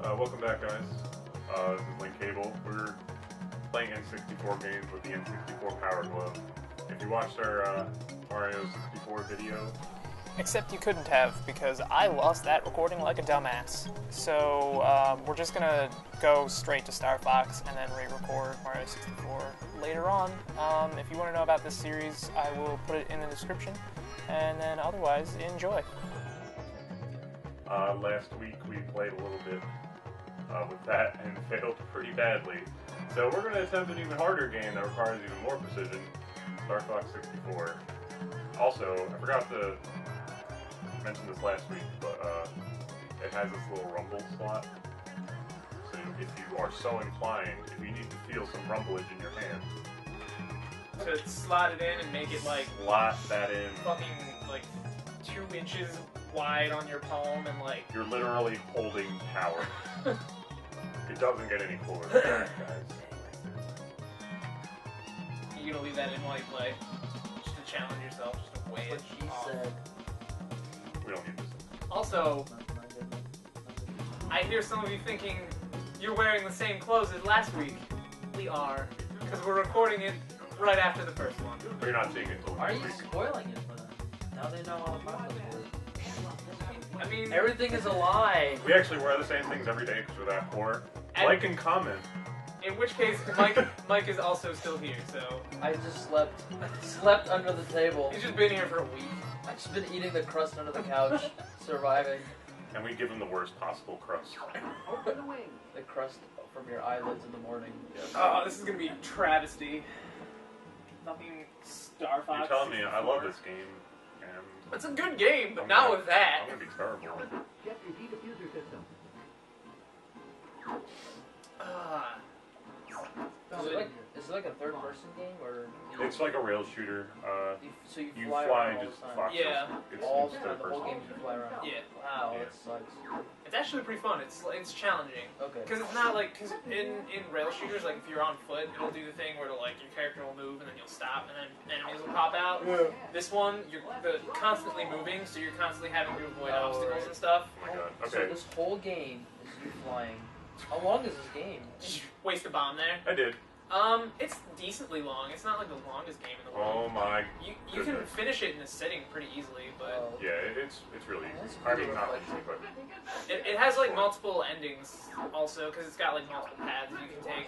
Welcome back, guys. This is Link Cable. We're playing N64 games with the N64 Powerglove. If you watched our Mario 64 video... Except you couldn't have, because I lost that recording like a dumbass. So, we're just gonna go straight to Star Fox and then re-record Mario 64 later on. If you want to know about this series, I will put it in the description. And then otherwise, enjoy. Last week we played a little bit with that and failed pretty badly. So we're going to attempt an even harder game that requires even more precision, Star Fox 64. Also, I forgot to mention this last week, but it has this little rumble slot. So if you are so inclined, if you need to feel some rumblage in your hand, To slot it in and make it like slot that in. fucking like 2 inches wide on your palm and like... You're literally holding power. It doesn't get any cooler than that, guys. You gonna leave that in while you play? Just to challenge yourself, just to weigh it. She said. We don't need this. Also, I hear some of you thinking you're wearing the same clothes as last week. We are, because we're recording it right after the first one. But you're not seeing it until Why are you next week. spoiling it for them? Now they know how the process works. I mean, Everything is a lie. We actually wear the same things every day because we're that poor. And- Like and comment. in which case, Mike is also still here, so I just slept under the table. he's just been here for a week. I've just been eating the crust under the couch, surviving. And we give them the worst possible crust. The crust from your eyelids in the morning. Oh, this is gonna be travesty. Nothing Star Fox. You're telling me I love this game, and It's a good game, but I'm not gonna- with that. I'm gonna be terrible. Ah. Is it like a third-person game, or It's like a rail shooter. so you You fly fly around all just the time? fox. Yeah. It's All the third time, the whole person. game you fly around. Yeah. Wow, Yeah. that sucks. It's actually pretty fun. It's challenging. Okay. Because it's not like, because in rail shooters, like if you're on foot, it'll do the thing where like your character will move and then you'll stop and then enemies will pop out. Yeah. This one, you're constantly moving, so you're constantly having to avoid Oh, obstacles right. and stuff. Oh my god. So Okay. this whole game is you flying. How long is this game? Just waste a bomb there. I did. It's decently long. It's not like the longest game in the world. Oh my. You can goodness. finish it in a sitting pretty easily, but Oh. Yeah, it's really That's easy. I mean, pretty not reflection. easy, but it has like multiple endings also, because it's got like multiple paths you can take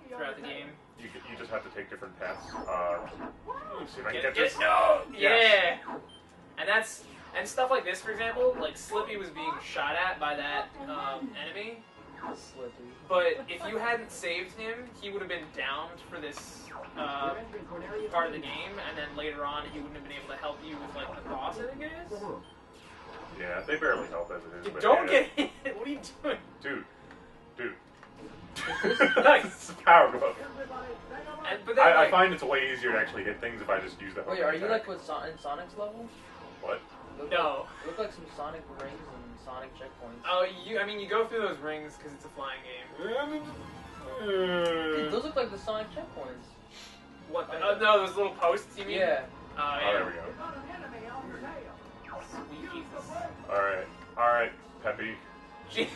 throughout the game. you just have to take different paths. Let me see if I can get Get this. it? No! Yes. Yeah! And stuff like this, for example, like Slippy was being shot at by that enemy, Slippy. but if you hadn't saved him, he would have been downed for this part of the game, and then later on he wouldn't have been able to help you with like the boss, I think it is. Yeah, they barely help as it is. But Don't yeah. get hit! What are you doing? Dude. Nice. It's a power glove. But then, I like, find it's way easier to actually hit things if I just use the hook. Wait, are and you attack. like with in Sonic's level? What? No. You look like some Sonic rings and Sonic checkpoints. Oh, you go through those rings because it's a flying game. Dude, those look like the Sonic checkpoints. What? Oh no, those little posts you mean? Yeah. Oh Oh, yeah. there we go. Sweet Jesus. Alright, Peppy. Jeez.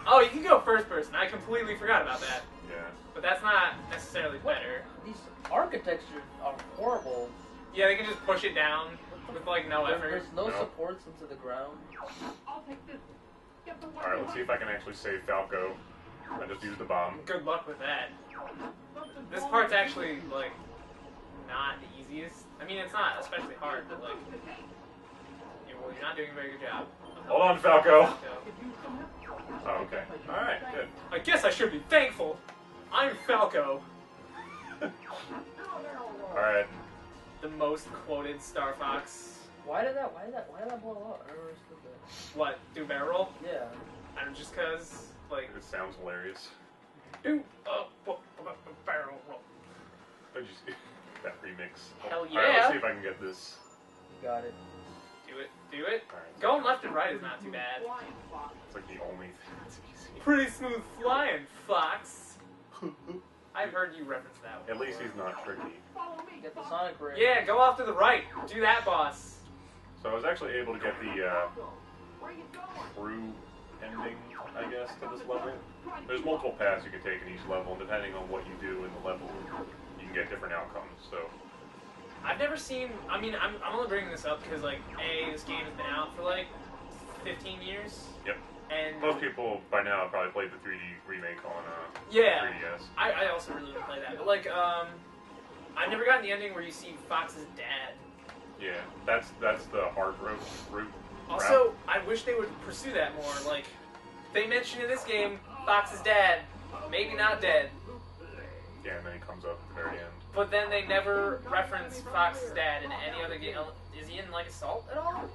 Oh, you can go first person. I completely forgot about that. Yeah. But that's not necessarily better. These architectures are horrible. Yeah, they can just push it down with like no effort. There's no No. supports into the ground. Alright, let's see if I can actually save Falco. I just used the bomb. Good luck with that. This part's actually like not the easiest. I mean, it's not especially hard, but like you're not doing a very good job. Hold on, Falco. So, Oh, okay. Alright, good. I guess I should be thankful. I'm Falco, Alright. the most quoted Star Fox. Why did that blow up? I never understood that. What? Do barrel roll? Yeah. I don't just cause like It sounds hilarious. do barrel roll. How'd you see that remix? Hell Alright, yeah. let's see if I can get this. You got it. Do it. Alright. Going left and right is not too bad. It's like the only thing that's easy. Pretty smooth flying, Fox. I've heard you reference that one. At least he's not tricky. Get the Sonic ring. Yeah, go off to the right. Do that, boss. So I was actually able to get the crew ending, I guess, to this level. There's multiple paths you can take in each level, and depending on what you do in the level, you can get different outcomes. So I've never seen. I mean, I'm only bringing this up because like, this game has been out for like 15 years. yep. And Most people by now have probably played the 3D remake on yeah, 3DS. I also really want to play that. But like, I've never gotten the ending where you see Fox's dad. Yeah, that's the hard route. Also, I wish they would pursue that more. Like, they mentioned in this game, Fox's dad, maybe not dead. Yeah, and then he comes up at the very end. But then they never reference Fox's dad in any other game. Is he in, like, Assault at all?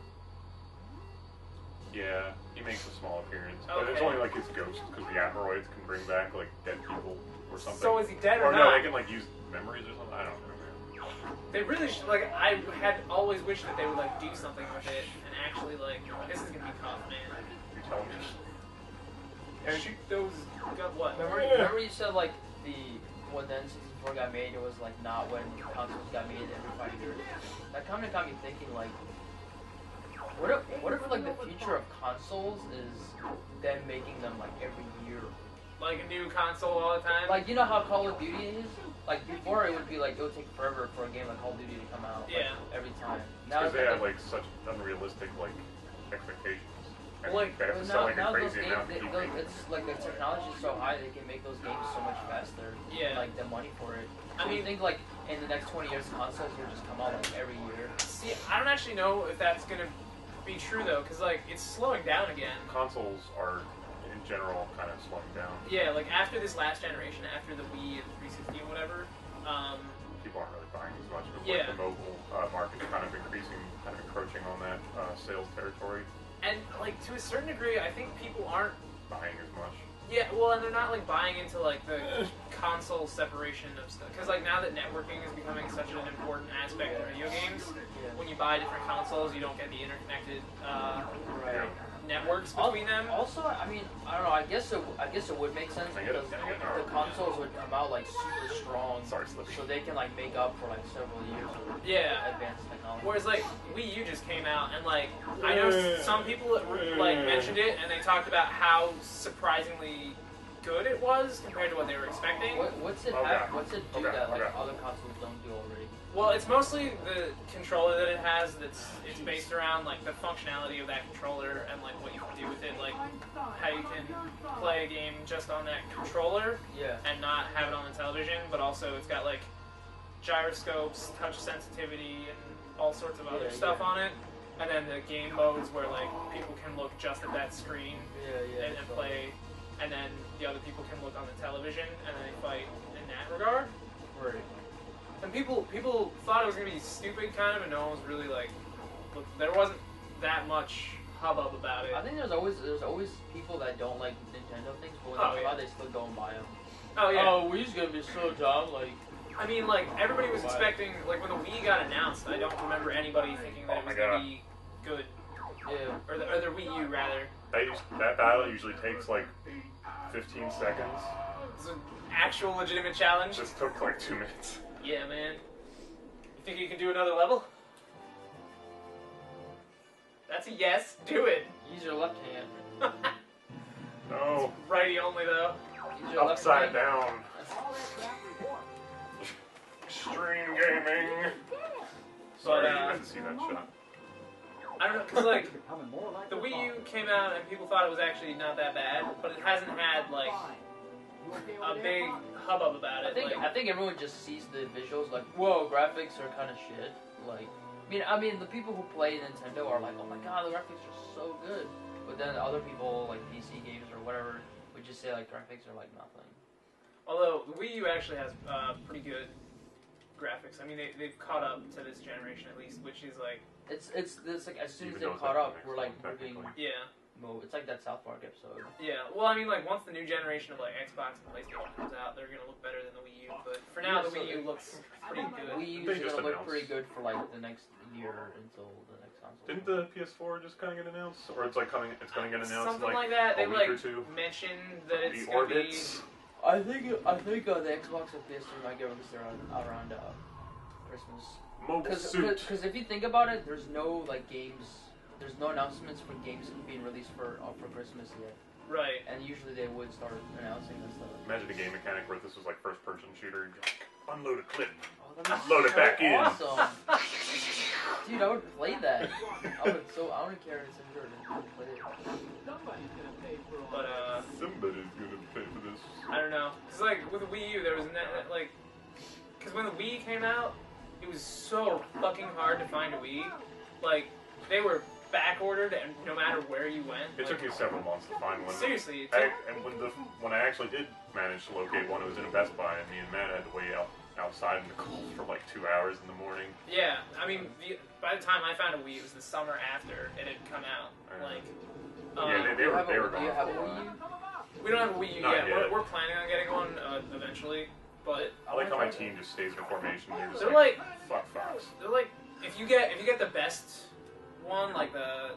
Yeah, he makes a small appearance. But Okay. it's only like his ghost, because the asteroids can bring back, like, dead people or something. So is he dead or no, not? they can, like, use memories or something? I don't know, man. They really should, like, I had always wished that they would, like, do something with it and actually, like, this is gonna be tough, man. You tell me. And shoot those, got what? Remember you said like when the N64 got made, it was like not when consoles got made every 5 years. That kind of got me thinking like, what if like the future of consoles is them making them like every year? Like a new console all the time? Like you know how Call of Duty is? Like before it would be like it would take forever for a game like Call of Duty to come out. Like, Yeah. every time. Now Because it's they like have, like, such unrealistic, like, expectations. And Like, they have to sell, like, a now those crazy games, amount to keep making. it's like the technology is so high they can make those games so much faster. Yeah. And, like the money for it. I So you mean- think like in the next 20 years consoles will just come out like every year? See, I don't actually know if that's gonna be true though, because like it's slowing down again. Consoles are, in general, kind of slowing down. Yeah, like after this last generation, after the Wii and 360 and whatever, People aren't really buying as much. But Yeah. like, the mobile market is kind of increasing, kind of encroaching on that sales territory. and like to a certain degree, I think people aren't. Buying as much. Yeah, well, and they're not like buying into like the console separation of stuff, because like now that networking is becoming such an important aspect of video games, when you buy different consoles, you don't get the interconnected Yeah. networks between them. Also, I mean, I don't know. I guess it would make sense because the consoles would come out like super strong, Sorry, Slippy. so they can like make up for like several years of Yeah. advanced technology. Whereas like Wii U just came out, and like I know some people like mentioned it, and they talked about how surprisingly good it was compared to what they were expecting. What's it Okay. have? What's it do Okay, that like okay. other consoles don't do already? Well, it's mostly the controller that it has. It's based around like the functionality of that controller and like what you can do with it, like how you can play a game just on that controller Yeah. and not have it on the television. But also, it's got like gyroscopes, touch sensitivity, and all sorts of other Yeah, stuff yeah. on it. And then the game modes where like people can look just at that screen Yeah. and play, and then the other people can look on the television and then they fight in that regard. Right. And people thought it was gonna be stupid, kind of, and no one was really like. There wasn't that much hubbub about it. I think there's always people that don't like Nintendo things, but when Oh, they yeah. come out, they still go and buy them. Oh yeah. Wii's gonna be so dumb. Like, I mean, like everybody was Why? expecting, like when the Wii got announced, I don't remember anybody thinking that Oh it was my gonna God. be good, yeah. or the Wii U rather. That battle usually takes like 15 seconds. It's an actual legitimate challenge. Just took like 2 minutes. Yeah, man. You think you can do another level? That's a yes. Do it. Use your left hand. No. Righty only though. Use your left Upside hand. down. Extreme gaming. Sorry, But, I didn't see that shot. I don't know, cause like the Wii U came out and people thought it was actually not that bad, but it hasn't had like a big hubbub about it. I think everyone just sees the visuals like, whoa, graphics are kind of shit. Like, I mean, the people who play Nintendo are like, oh my god, the graphics are so good. But then other people like PC games or whatever would just say like graphics are like nothing. Although the Wii U actually has pretty good graphics. I mean, they've caught up to this generation at least, which is like It's like as soon as Even they though it's caught like up, the we're next like one, moving. technically. yeah. It's like that South Park episode. Yeah, well, I mean, like, once the new generation of, like, Xbox and PlayStation comes out, they're gonna look better than the Wii U, but for now, Yeah, the so Wii U looks pretty good. Wii They U's just gonna look announced. pretty good for like the next year until the next console. Didn't the PS4 just kind of get announced? Or it's like coming, it's going to get announced Something in like that. a They, week like, or two? mentioned that The it's gonna be... orbits. I think the Xbox and PS3 might get released around Christmas. Mobile suit. Because if you think about it, there's no like games there's no announcements for games being released for Christmas yet. Right. And usually they would start announcing this stuff. Imagine a game mechanic where this was like first-person shooter. Unload a clip. Oh, that would be Load it so back in. awesome. Dude, I would play that. I wouldn't care if it's in I would play it. But Somebody's gonna pay for this. I don't know. Cause like with the Wii U, there was cause when the Wii came out, it was so fucking hard to find a Wii. Like they were back ordered, and no matter where you went. It took me several months to find one. Seriously. And when I actually did manage to locate one, it was in a Best Buy, and me and Matt had to wait outside in the cold for like 2 hours in the morning. Yeah, I mean, by the time I found a Wii, it was the summer after it had come out. Like, yeah, they were gone. Do you have a Wii U? We don't have a Wii U Not yet. yet. We're planning on getting one eventually, but I like how my team just stays in formation. They're just they're like, fuck Fox. they're like, if you get the best one, like the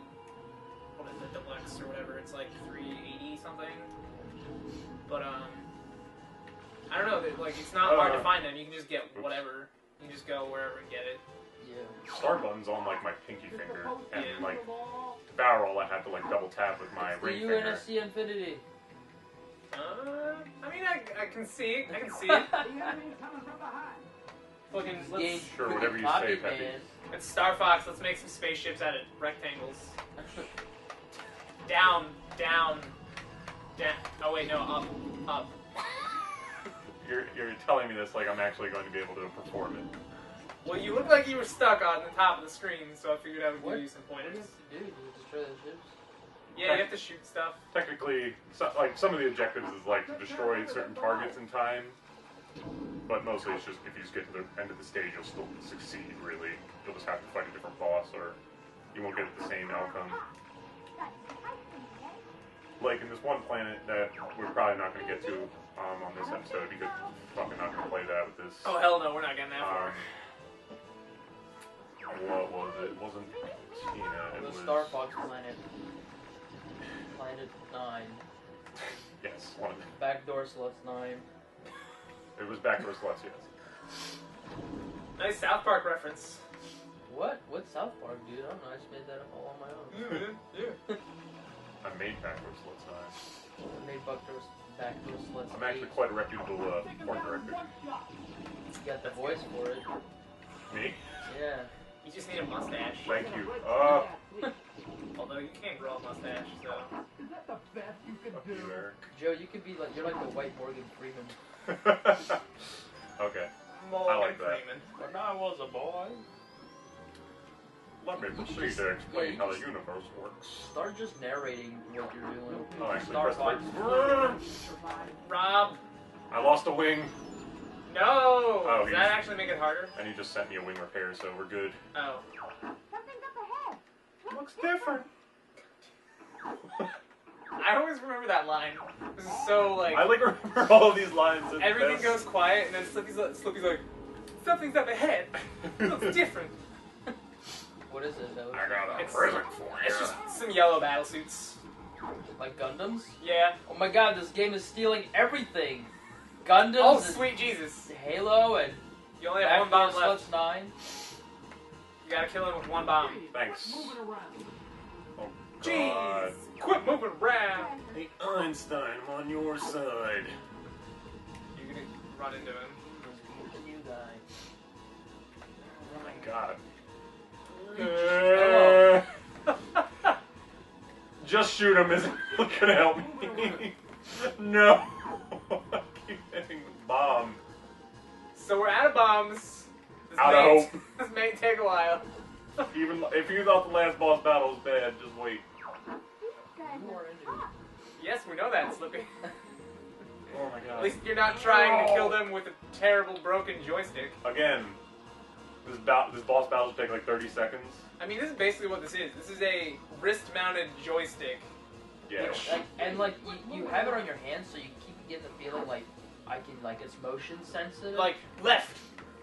deluxe or whatever, it's like $380 something. But I don't know. Like, it's not hard to find them. You can just get whatever. You can just go wherever and get it. Yeah. Start button's on like my pinky finger, and like to barrel roll, I have to like double tap with my ring The finger. UNSC Infinity. I mean, I can see it. Fucking, let's, Sure, whatever you say, Peppy. it's Star Fox. Let's make some spaceships out of rectangles. Down. Oh wait, no, up. You're telling me this like I'm actually going to be able to perform it. Well, you look like you were stuck on the top of the screen, so I figured I would give you some What do you pointers. have to do? You destroy the ships? Yeah, you have to shoot stuff. Technically, some of the objectives is like to destroy certain targets in time, but mostly it's just if you just get to the end of the stage, you'll still succeed. Really, you'll just have to fight a different boss, or you won't get the same outcome. Like in this one planet that we're probably not going to get to on this episode because we're fucking not going to play that with this. Oh hell no, we're not getting that far. What was it? It wasn't Tina. It The was Star Fox planet. Planet 9. Yes, one of them. Backdoor Sluts 9. It was Backdoor Sluts, yes. Nice South Park reference. What? What's South Park, dude? I don't know. I just made that up all on my own. Yeah. I made Backdoor Sluts 9. I made Backdoor Sluts I'm actually 8. quite a reputable porn director. You got the voice for it. Me? Yeah. You just need a mustache. Thank you. Although you can't grow a mustache, so. Fuck you, Eric. Joe, you could be like, you're like the white Morgan Freeman. Okay. Morgan like that. Freeman. When I was a boy. Let me proceed to explain how the universe works. Start just narrating what you're doing. Oh, actually, Star press Fox. Rob. I lost a wing, No! Oh, Does he's- that actually make it harder? and he just sent me a wing repair, so we're good. Oh. Looks different. I always remember that line. This is so like. I like remember all of these lines. It's Everything best. goes quiet, and then Slippy's like, something's up ahead. It looks different. What is it? That was I got a It's- present for you. It's just some yellow battle suits. like Gundams? Yeah. Oh my god, this game is stealing everything. Gundams, Oh, and sweet Jesus. Halo, and You only have one Backdoor bomb left. Sluts 9. You gotta kill him with one bomb. Thanks. Oh, Jeez. God. Quit moving around. Hey, Einstein, I'm on your side. You're gonna run into him. The new guy. Oh my God. Oh. Just shoot him isn't gonna help me. No. I keep hitting the bomb. So we're out of bombs. This Out of hope. This may take a while. Even if you thought the last boss battle was bad, just wait. You are into it. Yes, we know that, Slippy. Oh my God. At least you're not trying to kill them with a terrible broken joystick. Again, this boss battle will take like 30 seconds. I mean, this is basically what this is. This is a wrist-mounted joystick. Yeah. Like, you have it on your hand, so you keep getting the feeling like it's motion sensitive. Like, left.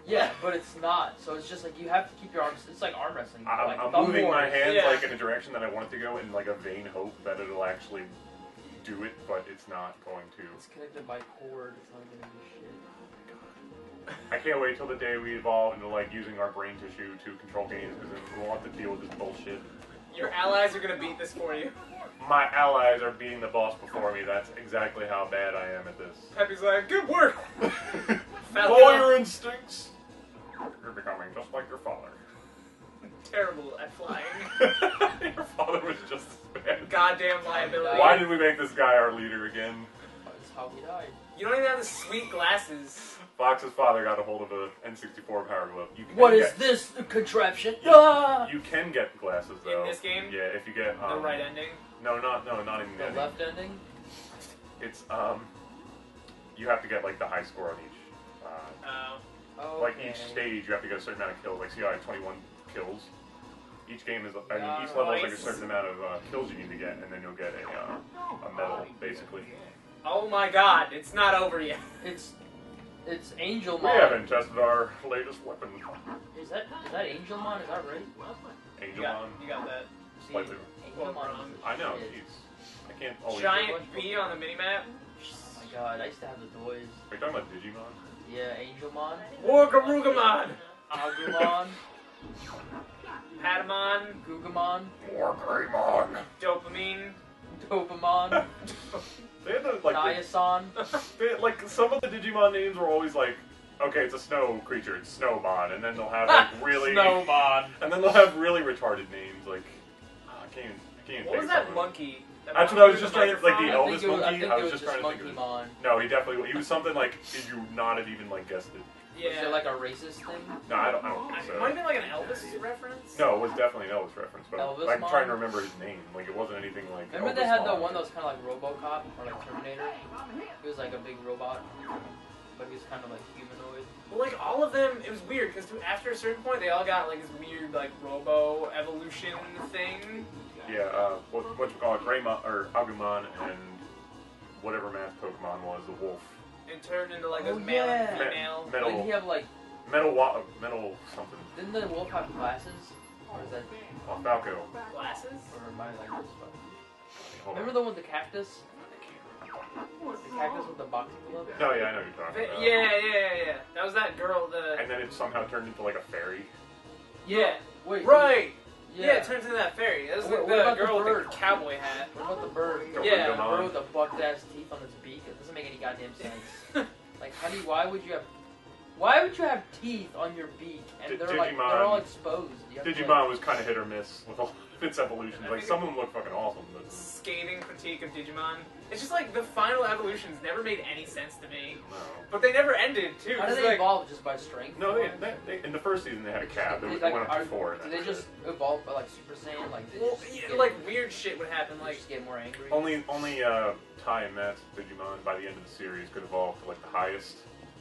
yeah, but it's not. So it's just like you have to keep your arms. It's like arm wrestling. Like I'm thumb moving my wars. hands Yeah. like in a direction that I want it to go in like a vain hope that it'll actually do it, but it's not going to. It's connected by cord. It's not gonna do shit. I can't wait till the day we evolve into like using our brain tissue to control games because then we'll have to deal with this bullshit. Your allies are gonna beat this for you. My allies are beating the boss before me. That's exactly how bad I am at this. Peppy's like, good work. Follow your instincts. You're becoming just like your father. Terrible at flying. Your father was just as bad. Goddamn liability. Why did we make this guy our leader again? That's how we died. You don't even have the sweet glasses. Fox's father got a hold of a N64 Powerglove. What is this contraption? You can get glasses though. In this game? Yeah, if you get The right ending? No, not even the The ending. left ending? It's you have to get like the high score on each. Oh. Like each stage, you have to get a certain amount of kills. Like, see, I had 21 kills. Each game is, I mean, each level is like a certain amount of kills you need to get, and then you'll get a medal, basically. Oh my god, it's not over yet. It's Angel We Mon. haven't tested our latest weapon. Is that Angel Mon? Is that right? Angel on. You got that. Slightly. Angel Mon. I know, is- jeez. I can't always. Giant bee on the minimap. Oh my god, I used to have the toys. Are you talking about Digimon? Yeah, Angel Mon. Wargarugamon. Agumon. Patamon. Gugamon. Wargreymon. Dopamine. Dopamon. They had the, like, Niasan. like, some of the Digimon names were always like, okay, it's a snow creature, it's Snowmon, and then they'll have like really Snowmon. and then they'll have really retarded names like I can't even What think was of that some. monkey? That's what I was just trying to, like, the microphone? Elvis monkey. I was just trying to think of Monkey it. Mon. No, he definitely he was something like did you not have even like guessed it? Was Yeah. it like a racist thing? No, I don't think It might have so. been like an Elvis reference. No, it was definitely an Elvis reference, but Elvis I'm trying to Mon? remember his name. Like it wasn't anything like. Remember Elvis they had the Mon. one that was kind of like RoboCop or like Terminator? He was like a big robot, but he was kind of like humanoid. Well, like all of them, it was weird because after a certain point, they all got like this weird like robo evolution thing. Yeah, what you call it, Greymon or Agumon and whatever math Pokemon was, the wolf. It turned into like Oh, this male yeah. and female. Didn't he Metal, have like? metal something. Didn't the wolf have glasses? Or is that? Oh, Falco. Glasses? Or am I like this? Hold on. Remember the one with the cactus? The cactus with the boxing glove? No, yeah, I know what you're talking about. Yeah. That was that girl. And then it somehow turned into like a fairy. Yeah. Wait. Right. Yeah. Yeah, it turns into that fairy. That was What the about the girl with bird? the cowboy hat. What about the bird? The Yeah. The Ringamon. bird with the bucked ass teeth on its beak. It doesn't make any goddamn sense. Like, how do you? Why would you have teeth on your beak and they're like Digimon. they're all exposed? You have to, like- Digimon was kind of hit or miss with all of its evolutions. Like some of them look fucking awesome, but Scathing critique of Digimon. It's just like the final evolutions never made any sense to me. no. But they never ended, too. How do 'cause, they like, evolve just by strength? No, they in the first season they had a cat. They Like, went up to 4. do they just evolve by like Super Saiyan? Like, they Well, just yeah, get, like weird shit would happen. they Like, just get more angry. Only Tai and Matt's Digimon by the end of the series could evolve to like the highest.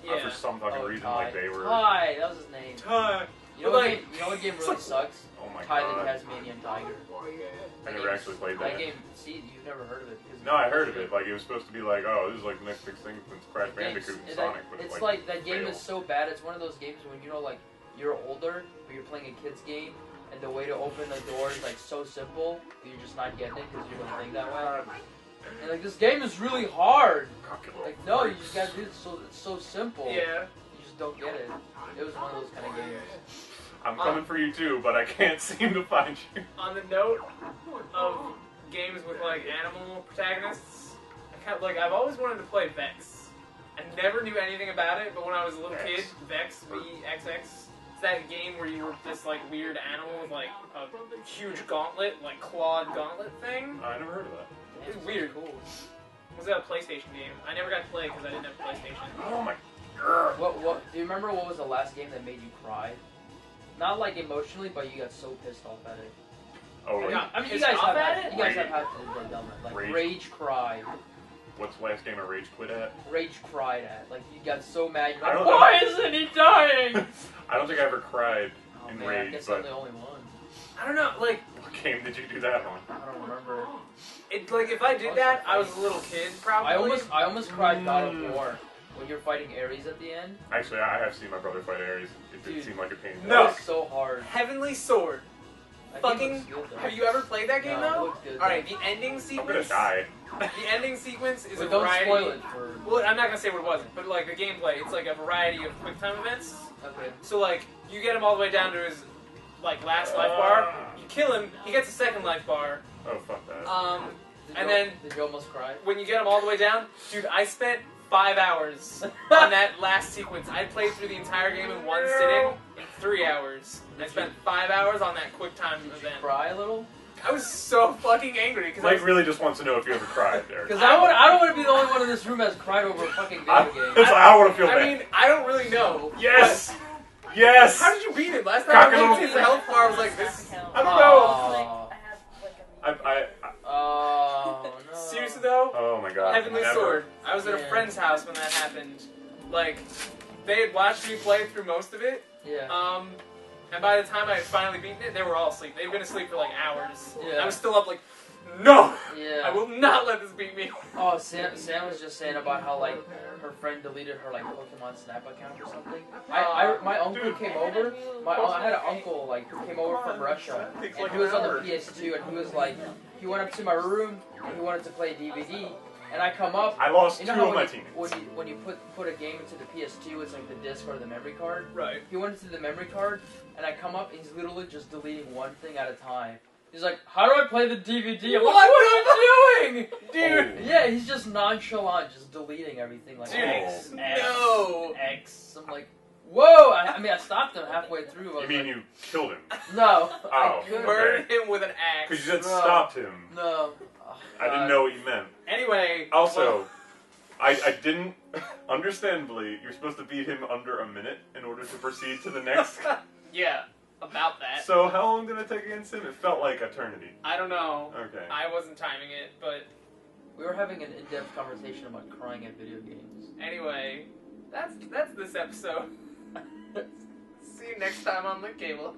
yeah. For some fucking reason, like they were. Ty, that was his name. Ty. You know, But, what game, you know what game really sucks? Oh my Ty the god! Tasmanian Tiger. I never actually played that. That game, see, you've never heard of it. Because No, I heard of it. Like it was supposed to be like, oh, this is like the next big thing since Crash the game's- Bandicoot and it- Sonic. But it's like that game failed. is so bad. It's one of those games when you know, like you're older, but you're playing a kid's game, and the way to open the door is like so simple, but you're just not getting it because you don't think that way. And like this game is really hard. Like no, you just gotta do it. It's so simple. Yeah. You just don't get it. It was one of those kind of games. I'm coming for you too, but I can't seem to find you. On the note of games with like animal protagonists, I've always wanted to play Vex. I never knew anything about it, but when I was a little kid, Vex, VXX, it's that game where you were this like weird animal with like a huge gauntlet, like clawed gauntlet thing. I never heard of that. It was weird. Cool. Was that a PlayStation game? I never got to play because I didn't have a PlayStation. Oh my. What? Do you remember what was the last game that made you cry? Not like emotionally, but you got so pissed off at it. Oh, I wait. got I mean, you pissed guys off have at had, it? you guys Rage. have had done that, like Rage. rage cry, What's the last game I rage quit at? rage cried at. Like you got so mad, you're I like, don't know. why isn't he dying? I don't think I ever cried Oh in man, I rage, guess but I'm the only one. I don't know, like, what game did you do that on? I don't remember. if I did that, I was a little kid, probably. I almost cried God of War when you're fighting Ares at the end. Actually, I have seen my brother fight Ares. It did Dude. seem like a pain. in the No. It ass. was so hard. Heavenly Sword. That game Fucking. looks good, though. Have you ever played that game No, it though? looked good, Alright, though. the ending I'm sequence. gonna die. The ending sequence is But a don't variety. spoil it for. Well, I'm not gonna say what it wasn't, but like the gameplay, it's like a variety of quick time events. Okay. So like you get him all the way down to his like last life bar. You kill him, he gets a second life bar. Oh, fuck that. Did you almost cry? When you get him all the way down, dude, I spent 5 hours on that last sequence. I played through the entire game in one sitting in 3 hours. I spent 5 hours on that quick time event. Cry a little? I was so fucking angry because Blake really just wants to know if you ever cried there. Because I don't want to be the only one in this room that's cried over a fucking video game. I want to feel I bad. mean, I don't really know. Yes! Yes! How did you beat him? Last time I looked at his health bar, I was like, this. I don't know. Oh, no. Seriously though, Oh my god. Heavenly Never. Sword. I was at a friend's house when that happened. Like, they had watched me play through most of it. Yeah. And by the time I had finally beaten it, they were all asleep. They'd been asleep for like hours. Yeah. I was still up like, no! Yeah. I will not let this beat me. Oh, Sam was just saying about how like her friend deleted her like Pokemon Snap account or something. My uncle came over. I had an uncle like who came over from Russia, and he was on the PS2, and he was like, he went up to my room and he wanted to play DVD, and I come up. I lost You know two how of my teammates. when you put a game into the PS2, it's like the disc or the memory card. Right. He went into the memory card, and I come up, and he's literally just deleting one thing at a time. He's like, how do I play the DVD? I'm like, what are you doing? Dude! Yeah, he's just nonchalant, just deleting everything. Like, Dude, X, no. X. I'm like, whoa! I mean, I stopped him halfway through. I You was mean like, you killed him? No. Oh, I couldn't. Murdered him with an axe. Because you said No. stopped him. No. Oh, I didn't know what you meant. Anyway. Also, I didn't... Understandably, you're supposed to beat him under a minute in order to proceed to the next... Yeah, about that. So how long did it take against him? It felt like eternity. I don't know. Okay. I wasn't timing it, but We were having an in-depth conversation about crying at video games. anyway, that's this episode. See you next time on the cable.